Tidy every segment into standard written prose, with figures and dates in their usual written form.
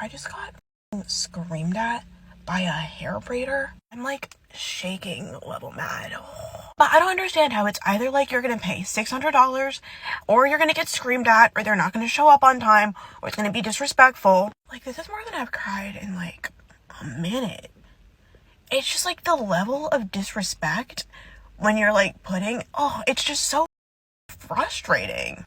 I just got screamed at by a hair braider. I'm like shaking a little mad. But I don't understand how it's either like you're gonna pay $600 or you're gonna get screamed at or they're not gonna show up on time or it's gonna be disrespectful. Like, this is more than I've cried in like a minute. It's just like the level of disrespect when you're like it's just so frustrating.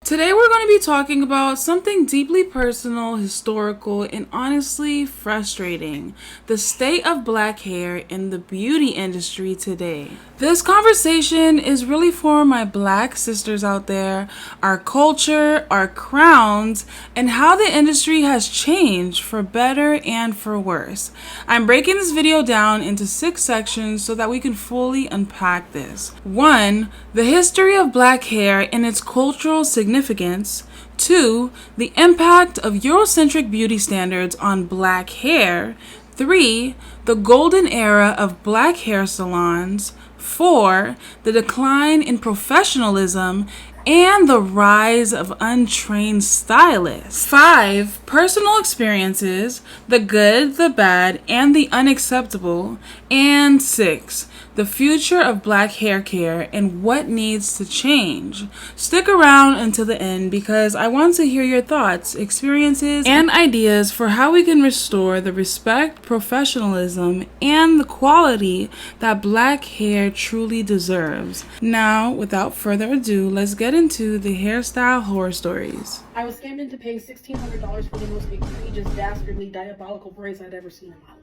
Today we're going to be talking about something deeply personal, historical, and honestly frustrating: the state of black hair in the beauty industry today. This conversation is really for my black sisters out there, our culture, our crowns, and how the industry has changed for better and for worse. I'm breaking this video down into 6 sections so that we can fully unpack this. 1. The history of black hair and its cultural significance. 2. The impact of Eurocentric beauty standards on black hair. 3. The golden era of black hair salons. 4. The decline in professionalism and the rise of untrained stylists. 5. Personal experiences, the good, the bad, and the unacceptable. And 6. The future of black hair care and what needs to change. Stick around until the end because I want to hear your thoughts, experiences, and ideas for how we can restore the respect, professionalism, and the quality that black hair truly deserves. Now, without further ado, let's get into the hairstyle horror stories. I was scammed into paying $1,600 for the most egregious, dastardly, diabolical braids I'd ever seen in my life.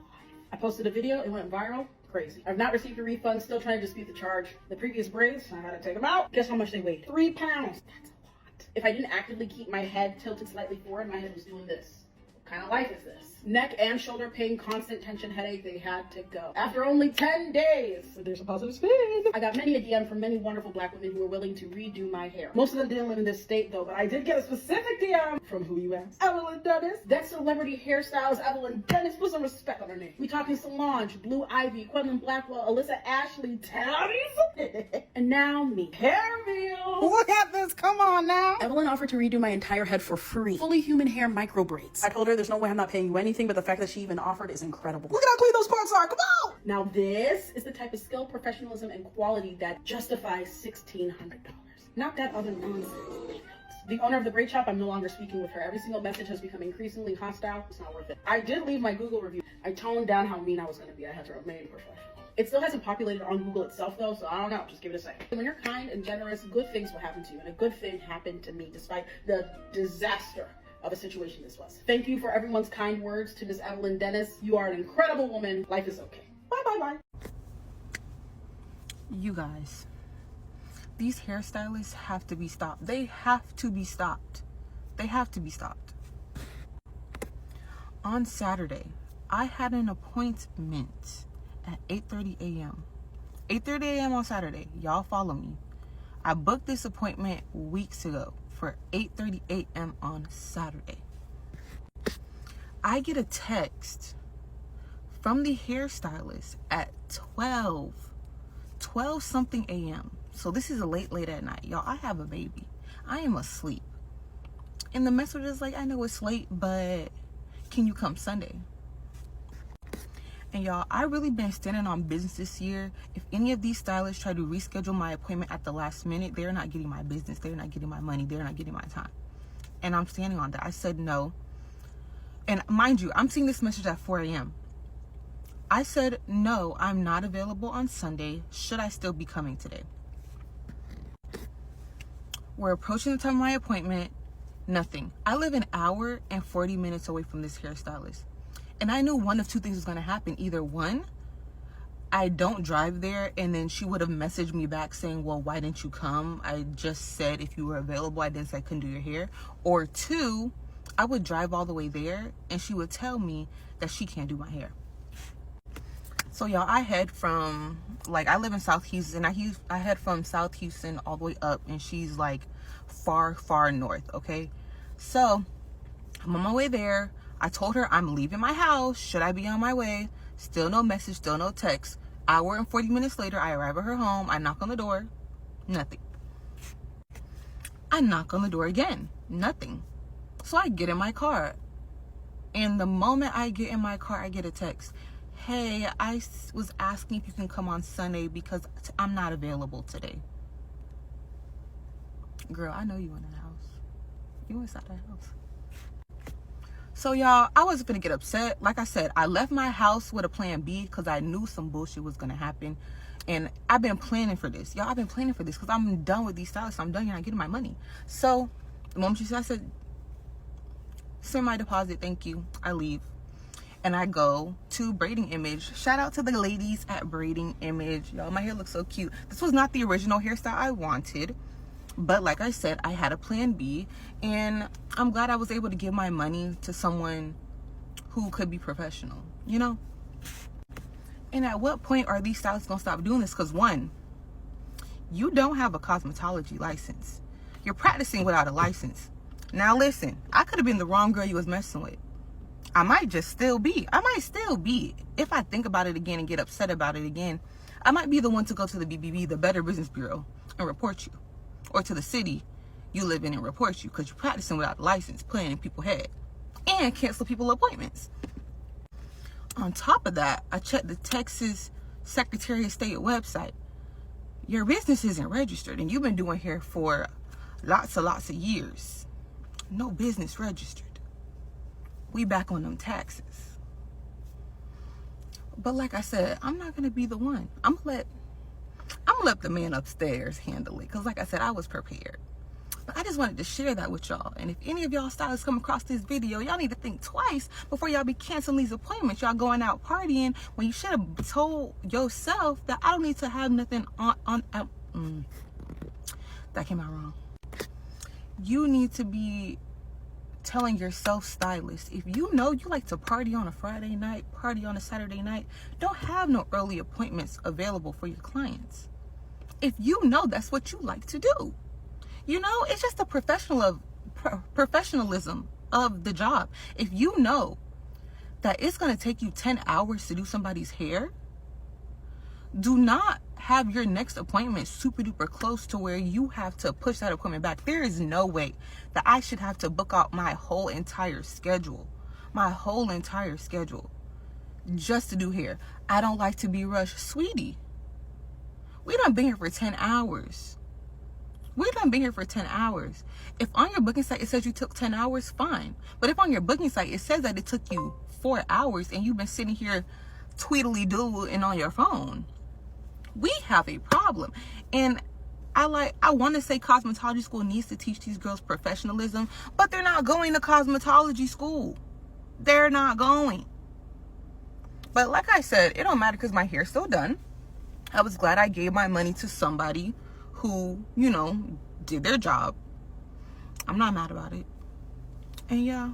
I posted a video, it went viral. Crazy. I've not received a refund, still trying to dispute the charge. The previous braids, I had to take them out. Guess how much they weighed? 3 pounds. That's a lot. If I didn't actively keep my head tilted slightly forward, my head was doing this. What kind of life is this? Neck and shoulder pain, constant tension, headache, they had to go. After only 10 days, so there's a positive spin. I got many a DM from many wonderful black women who were willing to redo my hair. Most of them didn't live in this state though, but I did get a specific DM from who you ask? Evelyn Dennis. That celebrity hairstylist Evelyn Dennis, put some respect on her name. We talking Salon, Blue Ivy, Quentin Blackwell, Alyssa Ashley, Tabbies, and now me. Hairstyle. Look at this, come on now. Evelyn offered to redo my entire head for free. Fully human hair micro braids. I told her there's no way I'm not paying you anything, but the fact that she even offered is incredible. Look at how clean those parts are, come on! Now this is the type of skill, professionalism, and quality that justifies $1,600. Not that other nonsense. The owner of the braid shop, I'm no longer speaking with her. Every single message has become increasingly hostile. It's not worth it. I did leave my Google review. I toned down how mean I was going to be. I had to remain professional. It still hasn't populated on Google itself though, so I don't know. Just give it a second. When you're kind and generous, good things will happen to you. And a good thing happened to me despite the disaster of a situation this was. Thank you for everyone's kind words to Miss Evelyn Dennis. You are an incredible woman. Life is okay. Bye, bye, bye. You guys, these hairstylists have to be stopped. They have to be stopped. They have to be stopped. On Saturday, I had an appointment at 8:30 a.m. 8:30 a.m. on Saturday. Y'all follow me. I booked this appointment weeks ago for 8:30 a.m. on Saturday. I get a text from the hairstylist at 12 something a.m. So this is late at night. Y'all, I have a baby. I am asleep. And the message is like, I know it's late, but can you come Sunday? And y'all, I really been standing on business this year. If any of these stylists try to reschedule my appointment at the last minute, they're not getting my business. They're not getting my money. They're not getting my time. And I'm standing on that. I said no. And mind you, I'm seeing this message at 4 a.m. I said, no, I'm not available on Sunday. Should I still be coming today? We're approaching the time of my appointment. Nothing. I live an hour and 40 minutes away from this hairstylist. And I knew one of two things was going to happen. Either one, I don't drive there, and then she would have messaged me back saying, well, why didn't you come? I just said if you were available. I didn't say I couldn't do your hair. Or 2, I would drive all the way there, and she would tell me that she can't do my hair. So, y'all, I head from, like, I live in South Houston. I head from South Houston all the way up, and she's, like, far, far north, okay? So, I'm on my way there. I told her I'm leaving my house. Should I be on my way? Still no message, still no text. Hour and 40 minutes later, I arrive at her home. I knock on the door. Nothing. I knock on the door again. Nothing. So I get in my car. And the moment I get in my car, I get a text. Hey, I was asking if you can come on Sunday because I'm not available today. Girl, I know you in the house. You inside the house. So y'all, I wasn't gonna get upset. Like I said, I left my house with a plan B because I knew some bullshit was gonna happen. And I've been planning for this. Y'all, I've been planning for this because I'm done with these stylists. I'm done. You're not getting my money. So the moment she said, I said, send my deposit, thank you. I leave. And I go to Braiding Image. Shout out to the ladies at Braiding Image. Y'all, my hair looks so cute. This was not the original hairstyle I wanted. But like I said, I had a plan B, and I'm glad I was able to give my money to someone who could be professional, you know? And at what point are these stylists gonna stop doing this? Because one, you don't have a cosmetology license. You're practicing without a license. Now listen, I could have been the wrong girl you was messing with. I might still be. If I think about it again and get upset about it again, I might be the one to go to the BBB, the Better Business Bureau, and report you. Or to the city you live in and report you because you're practicing without a license, playing in people's head, and cancel people's appointments. On top of that, I checked the Texas Secretary of State website. Your business isn't registered, and you've been doing hair for lots of years. No business registered. We back on them taxes. But like I said, I'm not gonna be the one. I'm gonna let the man upstairs handle it. Because like I said, I was prepared. But I just wanted to share that with y'all. And if any of y'all stylists come across this video, y'all need to think twice before y'all be canceling these appointments. Y'all going out partying when you should have told yourself that I don't need to have nothing that came out wrong. You need to be telling yourself, stylist, if you know you like to party on a Friday night, party on a Saturday night, don't have no early appointments available for your clients. If you know that's what you like to do, you know, it's just the professionalism of the job. If you know that it's going to take you 10 hours to do somebody's hair, do not have your next appointment super duper close to where you have to push that appointment back. There is no way that I should have to book out my whole entire schedule just to do hair. I don't like to be rushed. Sweetie, we done been here for 10 hours. If on your booking site it says you took 10 hours, fine. But if on your booking site it says that it took you 4 hours and you've been sitting here tweedly-doodling on your phone, we have a problem. And I want to say cosmetology school needs to teach these girls professionalism, but they're not going to cosmetology school. They're not going. But like I said, it don't matter because my hair's still done. I was glad I gave my money to somebody who, you know, did their job. I'm not mad about it. And yeah,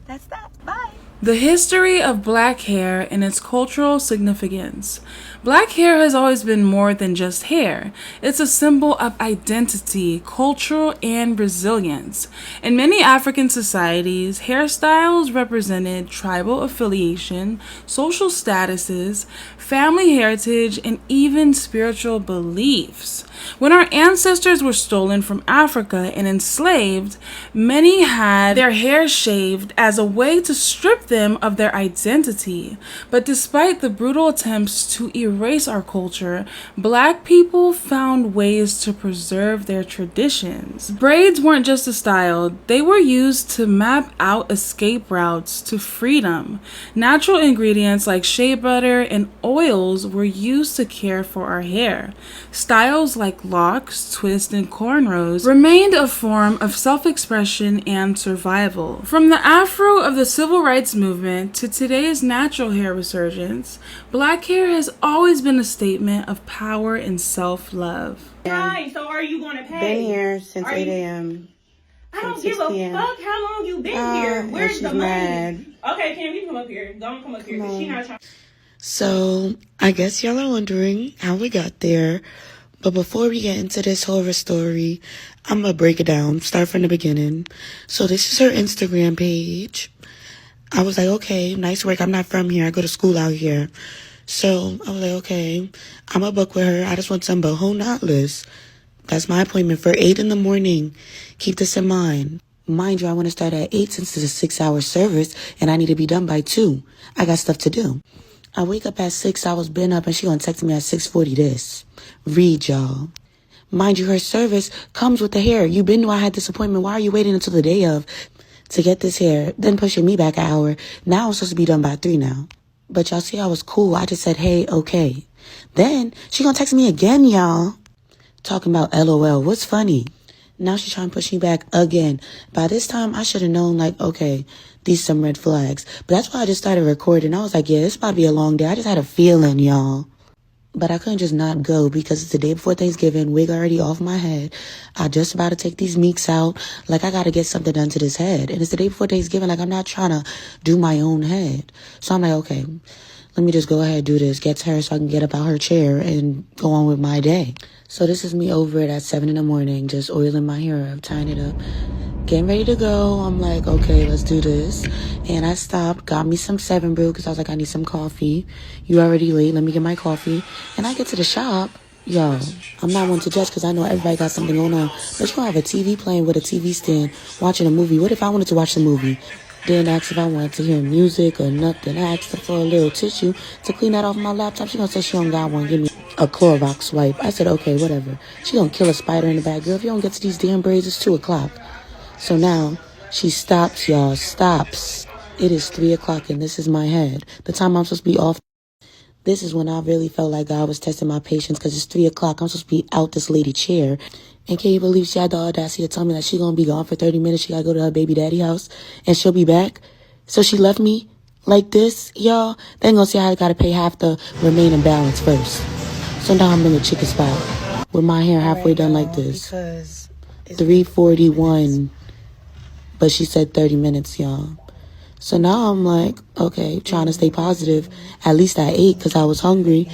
that's that. Bye. The history of black hair and its cultural significance. Black hair has always been more than just hair. It's a symbol of identity, culture, and resilience. In many African societies, hairstyles represented tribal affiliation, social statuses, family heritage, and even spiritual beliefs. When our ancestors were stolen from Africa and enslaved, many had their hair shaved as a way to strip them of their identity. But despite the brutal attempts to erase our culture, black people found ways to preserve their traditions. Braids weren't just a style, they were used to map out escape routes to freedom. Natural ingredients like shea butter and oils were used to care for our hair. Styles like locks, twists, and cornrows remained a form of self-expression and survival. From the afro of the civil rights movement to today's natural hair resurgence, black hair has always been a statement of power and self-love. Hi, so are you going to pay? Been here since 8 a.m. I don't give a fuck how long you been here. Where's the money? Mad. Okay, Kim, you come up here. Don't come up here because she's not trying. So, I guess y'all are wondering how we got there. But before we get into this horror story, I'm going to break it down, start from the beginning. So this is her Instagram page. I was like, okay, nice work. I'm not from here. I go to school out here. So I was like, okay, I'm a book with her. I just want some boho knotless. That's my appointment for 8 in the morning. Keep this in mind. Mind you, I want to start at 8 since it's a 6-hour service and I need to be done by 2. I got stuff to do. I wake up at 6. I was been up and she gonna text me at 6:40 this. Read, y'all. Mind you, her service comes with the hair. You been knew I had this appointment. Why are you waiting until the day of to get this hair? Then pushing me back an hour. Now I'm supposed to be done by 3 now. But y'all see I was cool. I just said, hey, okay. Then she gonna text me again, y'all. Talking about LOL. What's funny? Now she's trying to push me back again. By this time, I should have known, like, okay, these some red flags. But that's why I just started recording. I was like, yeah, it's about to be a long day. I just had a feeling, y'all. But I couldn't just not go because it's the day before Thanksgiving. Wig already off my head. I just about to take these meeks out. Like, I got to get something done to this head. And it's the day before Thanksgiving. Like, I'm not trying to do my own head. So I'm like, okay, let me just go ahead and do this. Get to her so I can get up out her chair and go on with my day. So this is me over it at 7 in the morning, just oiling my hair up, tying it up, getting ready to go. I'm like, okay, let's do this. And I stopped, got me some 7 Brew because I was like, I need some coffee. You already late. Let me get my coffee. And I get to the shop. Yo, I'm not one to judge because I know everybody got something going on. But you don't have a TV playing with a TV stand, watching a movie. What if I wanted to watch the movie? Didn't ask if I wanted to hear music or nothing. I asked her for a little tissue to clean that off my laptop. She gonna say she don't got one. Give me a Clorox wipe. I said, okay, whatever. She gonna kill a spider in the back. Girl, if you don't get to these damn braids, it's 2 o'clock. So now she stops, y'all. Stops. It is 3 o'clock and this is my head. The time I'm supposed to be off. This is when I really felt like God was testing my patience because it's 3 o'clock. I'm supposed to be out this lady chair. And can you believe she had the audacity to tell me that she gonna be gone for 30 minutes. She gotta go to her baby daddy house and she'll be back. So she left me like this, y'all. They ain't gonna see how I gotta pay half the remaining balance first. So now I'm in the chicken spot with my hair halfway done like this. 3:41, but she said 30 minutes, y'all. So now I'm like, okay, trying to stay positive, at least at 8 because I was hungry.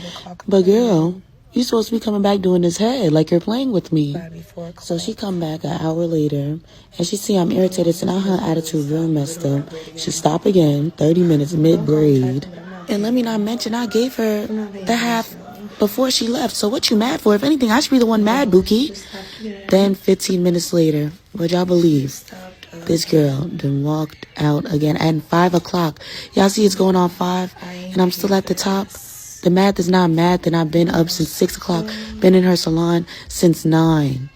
But girl, you supposed to be coming back doing this head like you're playing with me. So she come back an hour later and she see I'm irritated. So now her attitude real messed up. She stop again, 30 minutes mid-braid. And let me not mention, I gave her the half before she left. So what you mad for? If anything, I should be the one mad, Bookie. Then 15 minutes later, would y'all believe? This girl done walked out again at 5 o'clock. Y'all see it's going on 5 and I'm still at the top. The math is not math and I've been up since 6 o'clock. Been in her salon since 9.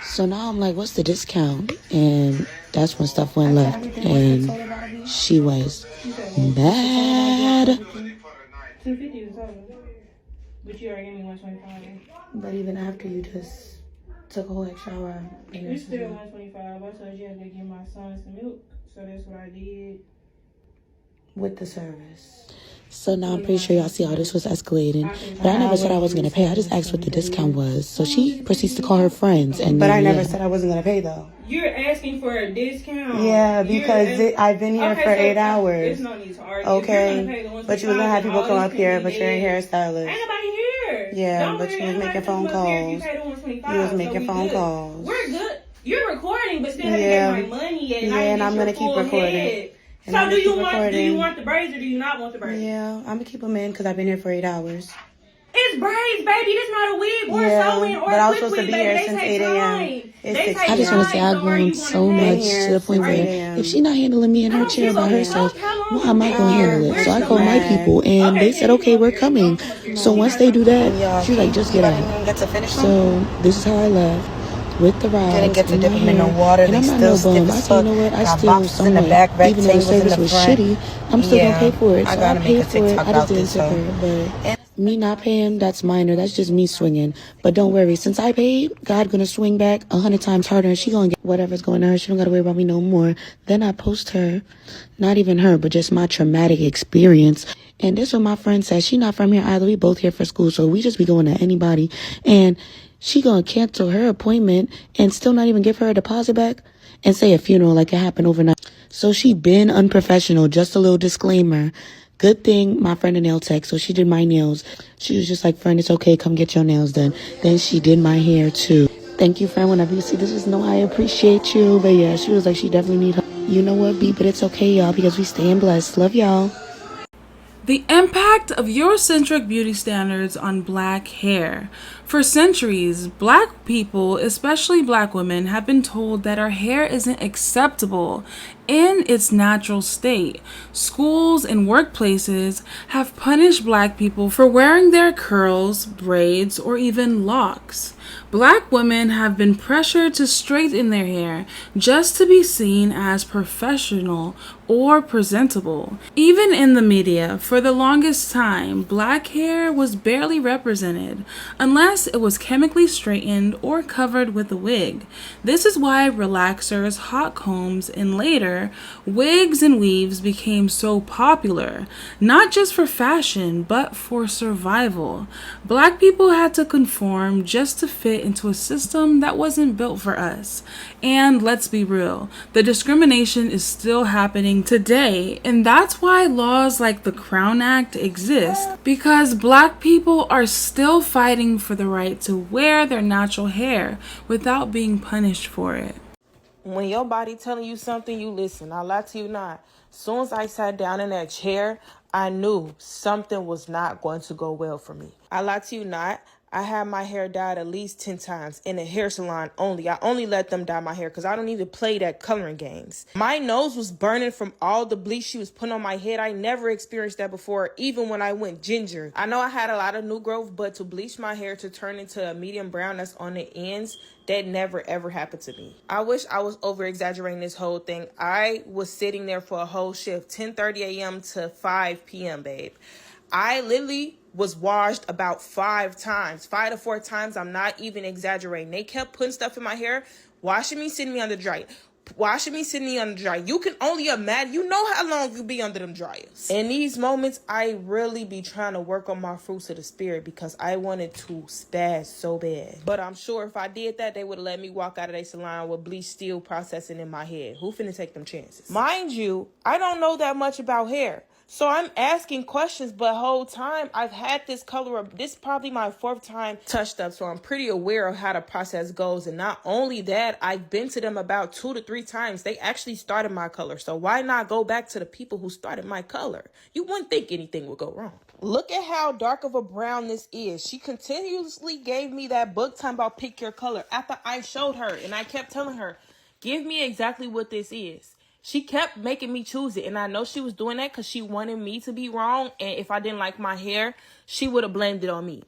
So now I'm like, what's the discount? And that's when stuff went left. And she was mad. 250 is total. But you already gave me 125. But even after you just took a whole extra hour. It's still 125. I told you I had to give my son some milk. So that's what I did. With the service. So now I'm pretty sure y'all see how this was escalating. But I never said I wasn't going to pay. I just asked what the discount was. So she proceeds to call her friends. And But I never said I wasn't going to pay, though. You're asking for a discount. Yeah, because I've been here for 8 hours. There's no need to argue. Okay, but you was going to have people come up here, but you're a hairstylist. Ain't nobody here. Yeah, Don't but worry, you was making everybody phone come up here if calls. You paid the 125, You was so making we phone good. calls. We're good. You're recording, but still Yeah. having my money and Yeah, and I'm gonna keep recording. And So I'm do gonna you keep want recording. the braids or do you not want the braids? Yeah, I'm going to keep them in because I've been here for 8 hours. It's braids, baby. This not a wig or Yeah, sewing or but I was quick supposed to wig, be baby. here They since take 8 a.m. time. It's They 6 take I just want to say time. I've So are grown you so gonna much pay? to the point where if she not handling me and her chair by herself, why am I going to handle it? So I called my people and they said, okay, we're coming. So once they do that, she was like, just get out. Get to finish So this is how I left. With the rides, didn't get to in dip my them in the hair, water. and They I'm not still no stiff bum. as I tell you know what, I Got still boxes in the somewhat, back, even though the rectangles in service the was front. shitty, I'm still gonna pay for it. I So gotta I make paid a for it. TikTok I just about didn't this, tip so. her, but me not paying, that's minor. That's just me swinging. But don't worry, since I paid, God gonna swing back 100 times harder, and she gonna get whatever's going on. She don't gotta worry about me no more. Then I post her, not even her, but just my traumatic experience. And this is what my friend said. She not from here either. We both here for school, so we just be going to anybody. And she gonna cancel her appointment and still not even give her a deposit back and say a funeral like it happened overnight. So she been unprofessional. Just a little disclaimer. Good thing my friend a nail tech, so she did my nails. She was just like, friend, it's okay, come get your nails done. Then she did my hair too. Thank you, friend. Whenever you see this, just know I appreciate you. But yeah, she was like, she definitely need help. You know what, B, but it's okay, y'all, because we staying blessed. Love y'all. The impact of Eurocentric beauty standards on black hair. For centuries, black people, especially black women, have been told that our hair isn't acceptable in its natural state. Schools and workplaces have punished black people for wearing their curls, braids, or even locks. Black women have been pressured to straighten their hair just to be seen as professional or presentable. Even in the media, for the longest time, black hair was barely represented unless it was chemically straightened or covered with a wig. This is why relaxers, hot combs, and later, wigs and weaves became so popular, not just for fashion, but for survival. Black people had to conform just to fit into a system that wasn't built for us. And let's be real, the discrimination is still happening today, and that's why laws like the Crown Act exist, because black people are still fighting for the right to wear their natural hair without being punished for it. When your body telling you something, you listen. I lie to you not. Soon as I sat down in that chair, I knew something was not going to go well for me. I lie to you not. I had my hair dyed at least 10 times in a hair salon only. I only let them dye my hair because I don't even play that coloring games. My nose was burning from all the bleach she was putting on my head. I never experienced that before, even when I went ginger. I know I had a lot of new growth, but to bleach my hair to turn into a medium brown that's on the ends, that never ever happened to me. I wish I was over exaggerating this whole thing. I was sitting there for a whole shift, 10:30 a.m. to 5 p.m., babe. I literally was washed about 5 to 4 times. I'm not even exaggerating. They kept putting stuff in my hair, washing me, sitting me under dry. Washing me, sitting me under dry. You can only imagine. You know how long you be under them dryers. In these moments, I really be trying to work on my fruits of the spirit because I wanted to spaz so bad. But I'm sure if I did that, they would have let me walk out of their salon with bleach still processing in my head. Who finna take them chances? Mind you, I don't know that much about hair. So I'm asking questions, but whole time I've had this color up. This is probably my 4th time touched up. So I'm pretty aware of how the process goes. And not only that, I've been to them about 2 to 3 times. They actually started my color. So why not go back to the people who started my color? You wouldn't think anything would go wrong. Look at how dark of a brown this is. She continuously gave me that book time about pick your color after I showed her. And I kept telling her, give me exactly what this is. She kept making me choose it, and I know she was doing that because she wanted me to be wrong, and if I didn't like my hair, she would have blamed it on me.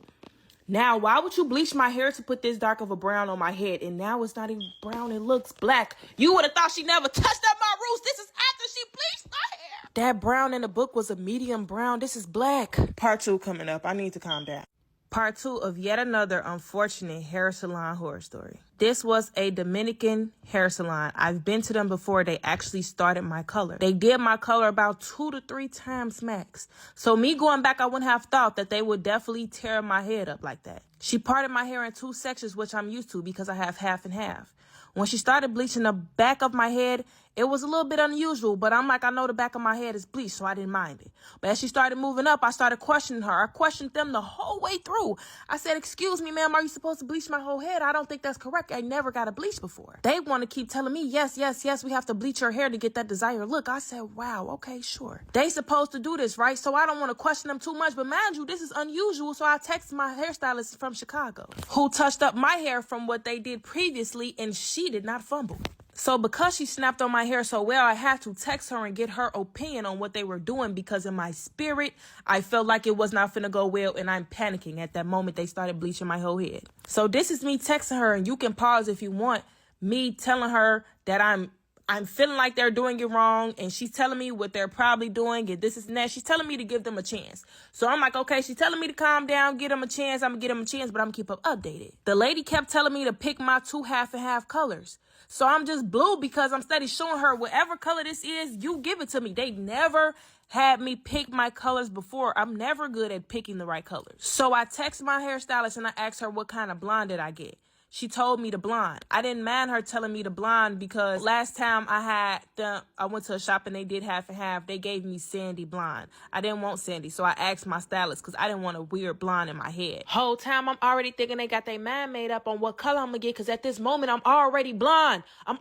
Now, why would you bleach my hair to put this dark of a brown on my head, and now it's not even brown, it looks black? You would have thought she never touched up my roots. This is after she bleached my hair. That brown in the book was a medium brown. This is black. Part 2 coming up. I need to calm down. Part 2 of yet another unfortunate hair salon horror story. This was a Dominican hair salon. I've been to them before. They actually started my color. They did my color about 2 to 3 times max. So me going back, I wouldn't have thought that they would definitely tear my head up like that. She parted my hair in 2 sections, which I'm used to because I have half and half. When she started bleaching the back of my head, it was a little bit unusual, but I'm like, I know the back of my head is bleached, so I didn't mind it. But as she started moving up, I started questioning her. I questioned them the whole way through. I said, excuse me, ma'am, are you supposed to bleach my whole head? I don't think that's correct. I never got a bleach before. They want to keep telling me, yes, we have to bleach your hair to get that desired look. I said, wow, okay, sure. They supposed to do this, right? So I don't want to question them too much, but mind you, this is unusual, so I texted my hairstylist from Chicago, who touched up my hair from what they did previously, and she did not fumble. So because she snapped on my hair so well, I had to text her and get her opinion on what they were doing because in my spirit, I felt like it was not finna go well and I'm panicking at that moment they started bleaching my whole head. So this is me texting her, and you can pause if you want, me telling her that I'm feeling like they're doing it wrong, and she's telling me what they're probably doing, and this is and that. She's telling me to give them a chance. So I'm like, okay, she's telling me to calm down, give them a chance. I'm gonna give them a chance, but I'm gonna keep them updated. The lady kept telling me to pick my 2 half and half colors. So I'm just blue because I'm steady showing her whatever color this is, you give it to me. They never had me pick my colors before. I'm never good at picking the right colors. So I text my hairstylist and I asked her what kind of blonde did I get. She told me to blonde. I didn't mind her telling me to blonde because last time I went to a shop and they did half and half. They gave me sandy blonde. I didn't want sandy, so I asked my stylist because I didn't want a weird blonde in my head. Whole time I'm already thinking they got their mind made up on what color I'm gonna get because at this moment I'm already blonde. And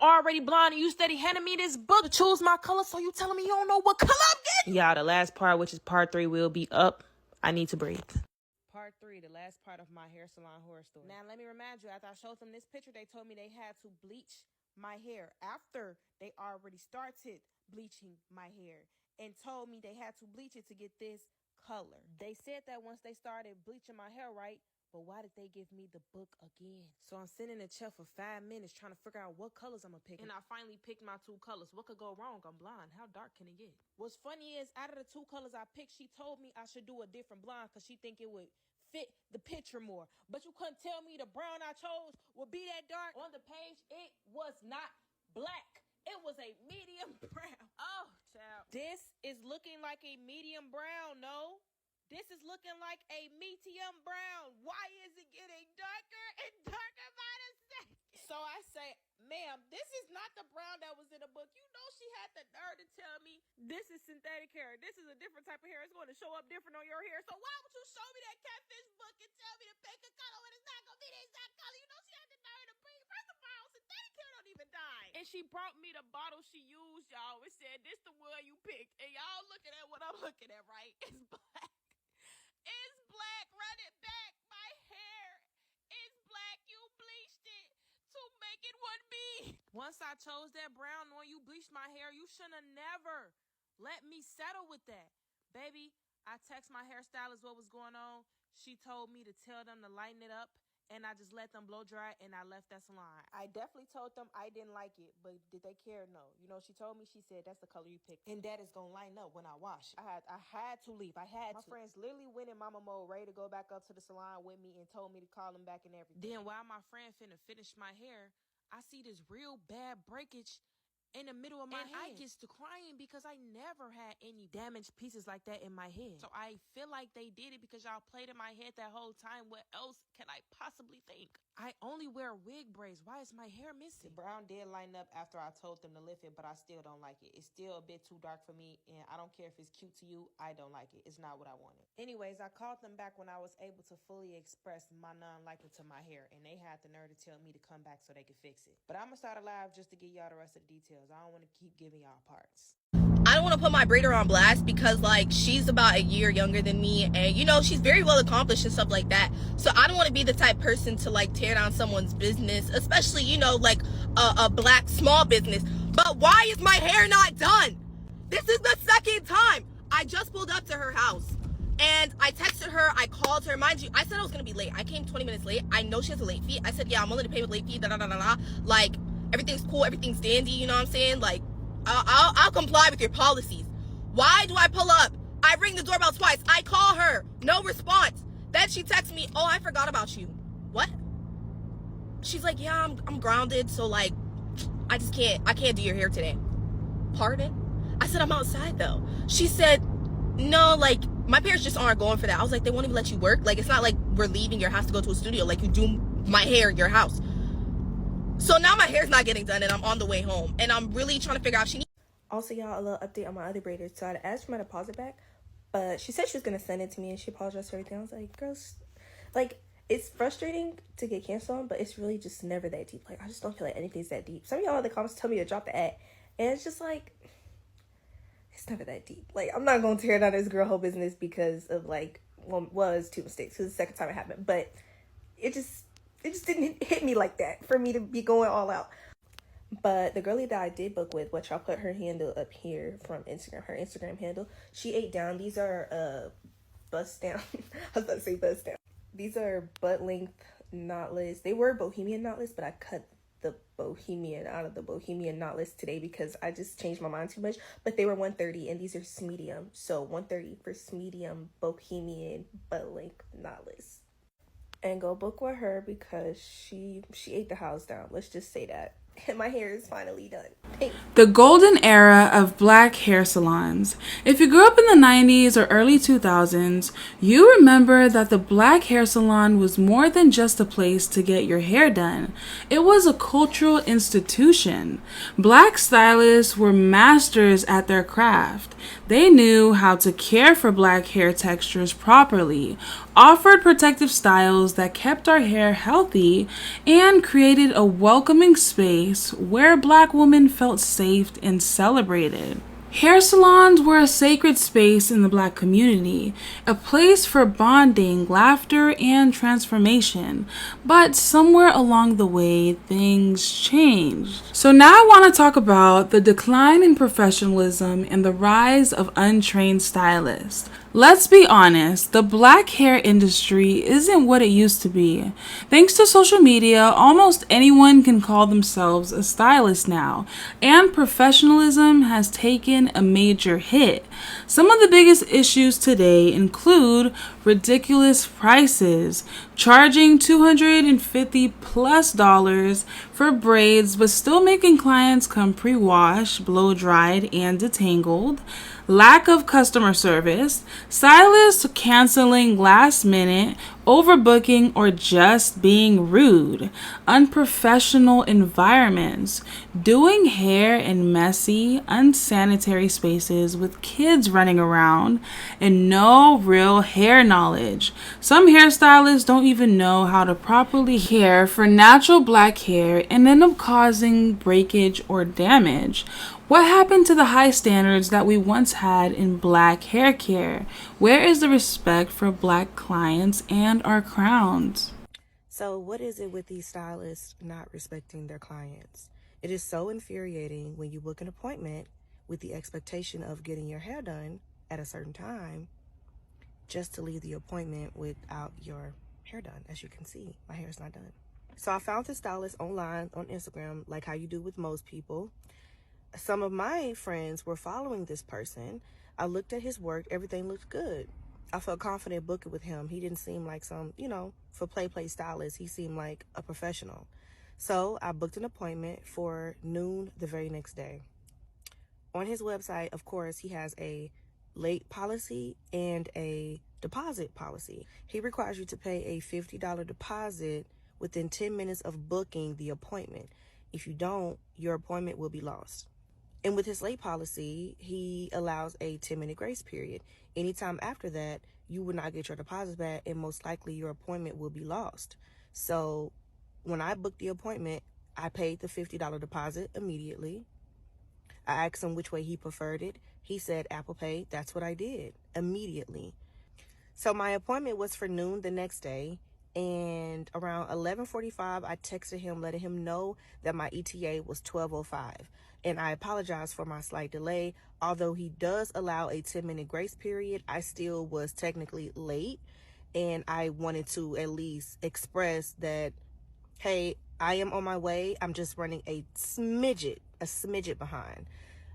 you steady handing me this book to choose my color, so you telling me you don't know what color I'm getting? Yeah, the last part, which is part 3, will be up. I need to breathe. Part 3, the last part of my hair salon horror story. Now, let me remind you, after I showed them this picture, they told me they had to bleach my hair after they already started bleaching my hair and told me they had to bleach it to get this color. They said that once they started bleaching my hair, right? But why did they give me the book again? So I'm sitting in the chair for 5 minutes trying to figure out what colors I'm gonna pick. And I finally picked my 2 colors. What could go wrong? I'm blonde. How dark can it get? What's funny is out of the 2 colors I picked, she told me I should do a different blonde because she think it would fit the picture more. But you couldn't tell me the brown I chose would be that dark. On the page, it was not black. It was a medium brown. Oh, child. This is looking like a medium brown, no? This is looking like a medium brown. Why is it getting darker and darker by the second? So I say, ma'am, this is not the brown that was in the book. You know she had the nerve to tell me this is synthetic hair. This is a different type of hair. It's going to show up different on your hair. So why would you show me that catfish book and tell me to pick a color when it's not going to be the exact color? You know she had the nerve to bring. First of all, synthetic hair don't even die. And she brought me the bottle she used, y'all. It said, this the one you picked. And y'all looking at what I'm looking at, right? It's black. It's black. Run it back. My hair is black. You bleached it to make it what me. Once I chose that brown one, you bleached my hair. You shouldn't have never let me settle with that. Baby, I text my hairstylist what was going on. She told me to tell them to lighten it up. And I just let them blow dry and I left that salon. I definitely told them I didn't like it, but did they care? No. You know, she told me, she said, that's the color you picked. And that is going to line up when I wash it. I had to leave. My friends literally went in mama mode, ready to go back up to the salon with me and told me to call them back and everything. Then while my friend finna finish my hair, I see this real bad breakage in the middle of my head. I gets to crying because I never had any damaged pieces like that in my head. So I feel like they did it because y'all played in my head that whole time. What else can I possibly think? I only wear wig braids. Why is my hair missing? The brown did line up after I told them to lift it, but I still don't like it. It's still a bit too dark for me, and I don't care if it's cute to you. I don't like it. It's not what I wanted. Anyways, I called them back when I was able to fully express my non-liking to my hair, and they had the nerve to tell me to come back so they could fix it. But I'm gonna start a live just to give y'all the rest of the details. I don't want to keep giving y'all parts. I don't want to put my braider on blast because, like, she's about a year younger than me and, you know, she's very well accomplished and stuff like that. So I don't want to be the type person to, like, tear down someone's business, especially, you know, like a black small business. But why is my hair not done? This is the second time. I just pulled up to her house and I texted her. I called her. Mind you, I said I was going to be late. I came 20 minutes late. I know she has a late fee. I said, yeah, I'm willing to pay with late fee. Like, everything's cool. Everything's dandy. You know what I'm saying? Like, I'll comply with your policies. Why do I pull up? I ring the doorbell twice. I call her. No response. Then she texts me, oh, I forgot about you. What? She's like, yeah, I'm grounded. So, like, I can't do your hair today. Pardon? I said, I'm outside, though. She said, no, like, my parents just aren't going for that. I was like, they won't even let you work. Like, it's not like we're leaving your house to go to a studio. Like, you do my hair in your house. So now my hair's not getting done and I'm on the way home. And I'm really trying to figure out if she needs... Also, y'all, a little update on my other braider. So I asked for my deposit back, but she said she was going to send it to me and she apologized for everything. I was like, girls, like, it's frustrating to get canceled on, but it's really just never that deep. Like, I just don't feel like anything's that deep. Some of y'all in the comments tell me to drop the ad, and it's just like, it's never that deep. Like, I'm not going to tear down this girl whole business because of, like, well, it's 2 mistakes. Because it's the second time it happened, but it just didn't hit me like that for me to be going all out. But the girlie that I did book with, which I'll put her handle up here from Instagram, her Instagram handle, she ate down. These are bust down. I was about to say bust down. These are butt length knotless. They were bohemian knotless, but I cut the bohemian out of the bohemian knotless today because I just changed my mind too much. But they were $130 and these are medium. So $130 for medium bohemian butt length knotless. And go book with her because she ate the house down. Let's just say that. and my hair is finally done. Thanks. The golden era of black hair salons. If you grew up in the 90s or early 2000s, you remember that the black hair salon was more than just a place to get your hair done. It was a cultural institution. Black stylists were masters at their craft. They knew how to care for black hair textures properly, offered protective styles that kept our hair healthy, and created a welcoming space where black women felt safe and celebrated. Hair salons were a sacred space in the black community, a place for bonding, laughter, and transformation. But somewhere along the way, things changed. So now I want to talk about the decline in professionalism and the rise of untrained stylists. Let's be honest, the black hair industry isn't what it used to be. Thanks to social media, almost anyone can call themselves a stylist now, and professionalism has taken a major hit. Some of the biggest issues today include ridiculous prices, charging $250+ for braids but still making clients come pre-washed, blow-dried, and detangled, lack of customer service, stylists canceling last minute, overbooking, or just being rude, unprofessional environments, doing hair in messy, unsanitary spaces with kids running around, and no real hair knowledge. Some hairstylists don't even know how to properly care for natural black hair and end up causing breakage or damage. What happened to the high standards that we once had in black hair care? Where is the respect for black clients and our crowns? So what is it with these stylists not respecting their clients? It is so infuriating when you book an appointment with the expectation of getting your hair done at a certain time just to leave the appointment without your hair done. As you can see, my hair is not done. So I found this stylist online on Instagram, like how you do with most people. Some of my friends were following this person. I looked at his work. Everything looked good. I felt confident booking with him. He didn't seem like some, for play stylist. He seemed like a professional. So I booked an appointment for noon the very next day. On his website, of course, he has a late policy and a deposit policy. He requires you to pay a $50 deposit within 10 minutes of booking the appointment. If you don't, your appointment will be lost. And with his late policy, he allows a 10-minute grace period. Anytime after that, you will not get your deposit back, and most likely your appointment will be lost. So when I booked the appointment, I paid the $50 deposit immediately. I asked him which way he preferred it. He said Apple Pay. That's what I did immediately. So my appointment was for noon the next day. And around 11:45, I texted him, letting him know that my ETA was 12:05. And I apologize for my slight delay. Although he does allow a 10-minute grace period, I still was technically late. And I wanted to at least express that, hey, I am on my way. I'm just running a smidget behind.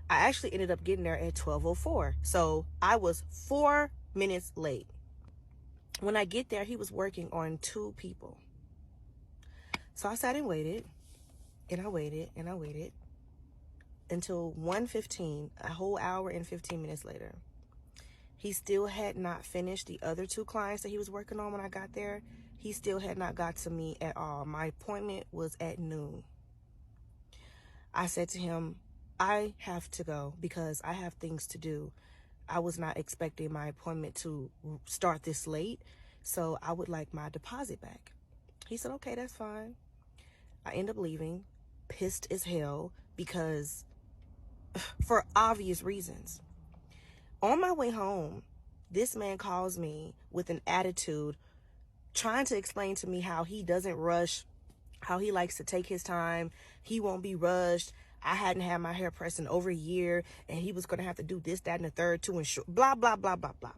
I actually ended up getting there at 12:04. So I was 4 minutes late. When I get there, he was working on 2 people. So I sat and waited, and I waited, and I waited until 1:15, a whole hour and 15 minutes later. He still had not finished the other 2 clients that he was working on when I got there. He still had not got to me at all. My appointment was at noon. I said to him, I have to go because I have things to do. I was not expecting my appointment to start this late, so I would like my deposit back. He said, okay, that's fine. I end up leaving, pissed as hell, because for obvious reasons. On my way home, this man calls me with an attitude, trying to explain to me how he doesn't rush, how he likes to take his time, he won't be rushed. I hadn't had my hair pressed in over a year, and he was going to have to do this, that, and the third to ensure, blah, blah, blah, blah, blah.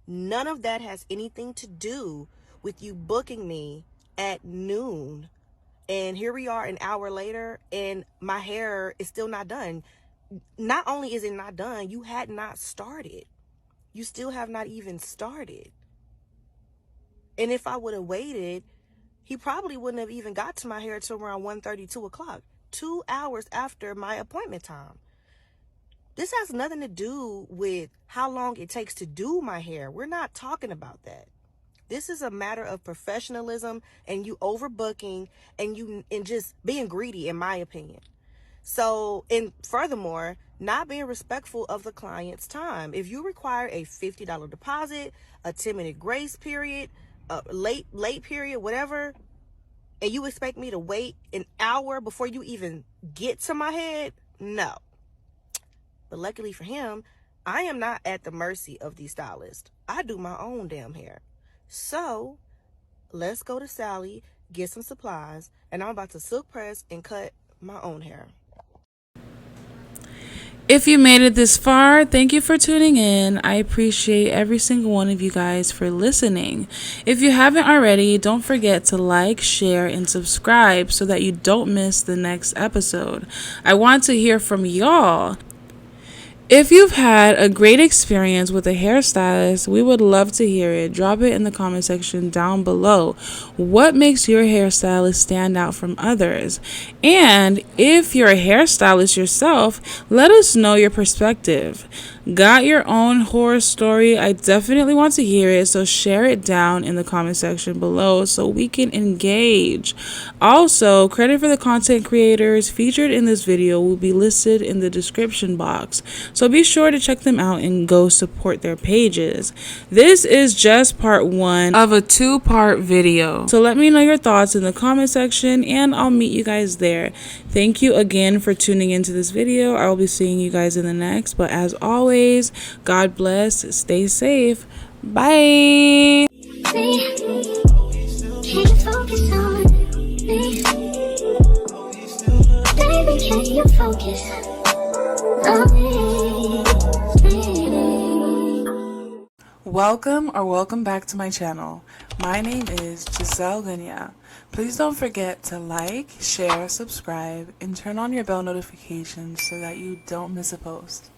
None of that has anything to do with you booking me at noon. And here we are an hour later, and my hair is still not done. Not only is it not done, you had not started. You still have not even started. And if I would have waited, he probably wouldn't have even got to my hair till around 1:30, 2 o'clock. 2 hours after my appointment time. This has nothing to do with how long it takes to do my hair. We're not talking about that. This is a matter of professionalism and you overbooking and just being greedy, in my opinion. So, and furthermore, not being respectful of the client's time. If you require a $50 deposit, a 10-minute grace period, a late period, whatever, and you expect me to wait an hour before you even get to my head, no. But luckily for him, I am not at the mercy of the stylist. I do my own damn hair. So let's go to Sally, get some supplies, and I'm about to silk press and cut my own hair. If you made it this far, thank you for tuning in. I appreciate every single one of you guys for listening. If you haven't already, don't forget to like, share, and subscribe so that you don't miss the next episode. I want to hear from y'all. If you've had a great experience with a hairstylist, we would love to hear it. Drop it in the comment section down below. What makes your hairstylist stand out from others? And if you're a hairstylist yourself, let us know your perspective. Got your own horror story? I definitely want to hear it, so share it down in the comment section below so we can engage. Also, credit for the content creators featured in this video will be listed in the description box, so be sure to check them out and go support their pages. This is just part 1 of a 2-part video, so let me know your thoughts in the comment section and I'll meet you guys there. Thank you again for tuning into this video. I will be seeing you guys in the next, but as always, God bless, stay safe, bye. Can you focus on me? Baby, can you focus on me? Welcome back to my channel. My name is gabRIELLe.j.j. Please don't forget to like, share, subscribe, and turn on your bell notifications so that you don't miss a post.